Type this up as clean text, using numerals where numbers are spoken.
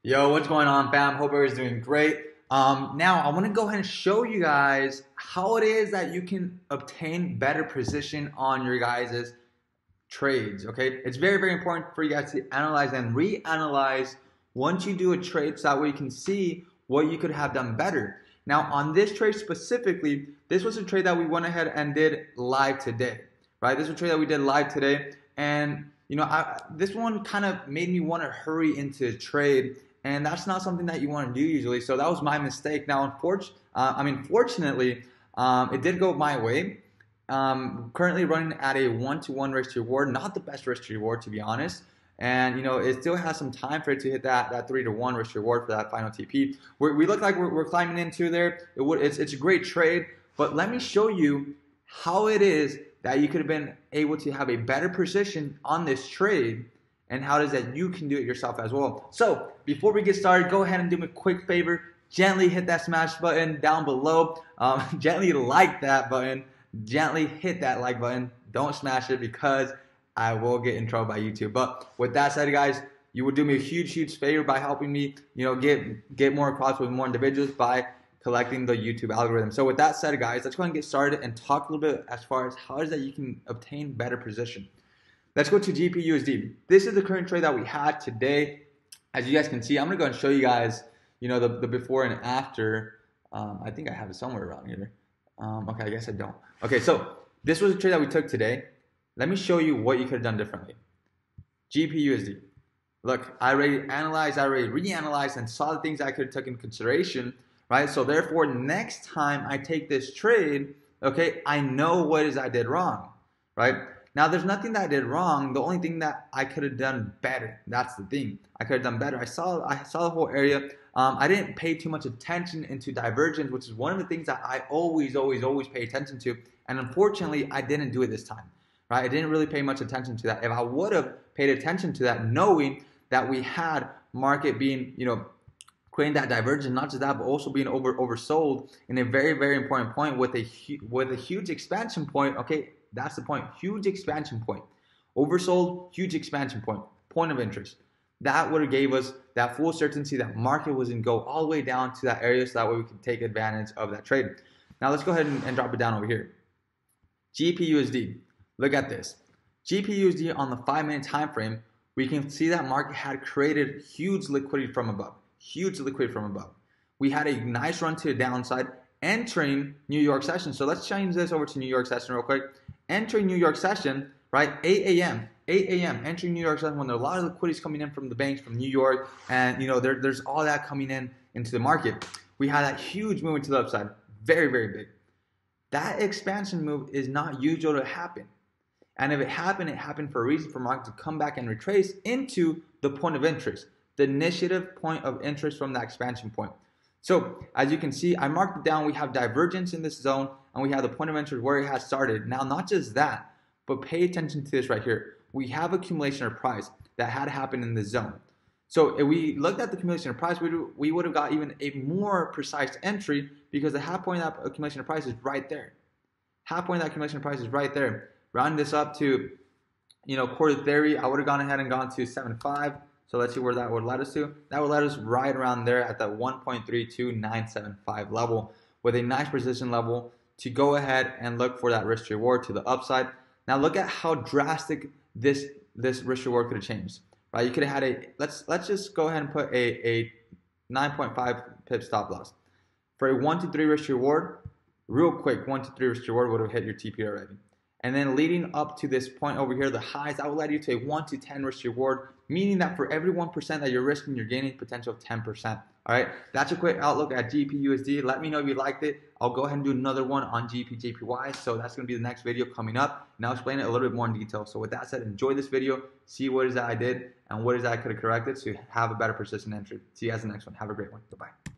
Yo, what's going on, fam? Hope everybody's doing great. Now, I want to go ahead and show you guys how it is that you can obtain better position on your guys' trades, okay? It's very, very important for you guys to analyze and reanalyze once you do a trade so that way you can see what you could have done better. Now, on this trade specifically, this was a trade that we went ahead and did live today, right? This was a trade that we did live today, and this one kind of made me want to hurry into a trade, and that's not something that you want to do usually. So that was my mistake. Now, fortunately, it did go my way. Currently running at a 1-to-1 risk to reward, not the best risk to reward to be honest. And it still has some time for it to hit that 3-to-1 risk to reward for that final TP. We look like we're climbing into there. It's a great trade, but let me show you how it is that you could have been able to have a better position on this trade, and how it is that you can do it yourself as well. So before we get started, go ahead and do me a quick favor. Gently hit that smash button down below. Gently like that button. Gently hit that like button. Don't smash it because I will get in trouble by YouTube. But with that said, guys, you would do me a huge favor by helping me, get more across with more individuals by collecting the YouTube algorithm. So with that said, guys, let's go ahead and get started and talk a little bit as far as how is that you can obtain better position. Let's go to GPUSD. This is the current trade that we had today. As you guys can see, I'm gonna go and show you guys, the before and after. I think I have it somewhere around here. Okay, I guess I don't. Okay, so this was a trade that we took today. Let me show you what you could have done differently. GPUSD. Look, I already analyzed, I already reanalyzed and saw the things I could have taken into consideration, right? So therefore, next time I take this trade, okay, I know what it is I did wrong, right? Now, there's nothing that I did wrong. The only thing that I could have done better. That's the thing. I could have done better. I saw the whole area. I didn't pay too much attention into divergence, which is one of the things that I always pay attention to. And unfortunately, I didn't do it this time, right? I didn't really pay much attention to that. If I would have paid attention to that, knowing that we had market being, creating that divergence, not just that, but also being oversold in a very important point with a huge expansion point. Okay, that's the point. Huge expansion point. Oversold, huge expansion point. Point of interest. That would have gave us that full certainty that market was going to go all the way down to that area, so that way we could take advantage of that trade. Now let's go ahead and drop it down over here. GPUSD. Look at this. GPUSD on the 5-minute time frame, we can see that market had created huge liquidity from above. Huge liquidity from above. We had a nice run to the downside entering New York session. So let's change this over to New York session real quick. Entering New York session, right? 8 a.m. entering New York session when there are a lot of liquidities coming in from the banks from New York, and there's all that coming into the market. We had that huge movement to the upside, very big. That expansion move is not usual to happen. And if it happened for a reason, for market to come back and retrace into the point of interest, the initiative point of interest from that expansion point. So as you can see, I marked it down. We have divergence in this zone, and we have the point of interest where it has started. Now, not just that, but pay attention to this right here. We have accumulation of price that had happened in this zone. So if we looked at the accumulation of price, we would have got even a more precise entry, because the half point of that accumulation of price is right there. Half point of that accumulation of price is right there. Round this up to, quarter theory, I would have gone ahead and gone to 7.5. So let's see where that would let us to. That would let us right around there at that 1.32975 level, with a nice position level to go ahead and look for that risk reward to the upside. Now look at how drastic this risk reward could have changed, right? You could have had let's just go ahead and put a 9.5 pip stop loss for a 1 to 3 risk reward. Real quick, 1 to 3 risk reward would have hit your TP already. And then leading up to this point over here, the highs, that will lead you to a 1 to 10 risk reward, meaning that for every 1% that you're risking, you're gaining potential of 10%. All right, that's a quick outlook at GPUSD. Let me know if you liked it. I'll go ahead and do another one on JPY. So that's going to be the next video coming up, and I'll explain it a little bit more in detail. So with that said, enjoy this video, see what it is that I did and what it is that I could have corrected to have a better persistent entry. See you guys in the next one. Have a great one. Bye-bye.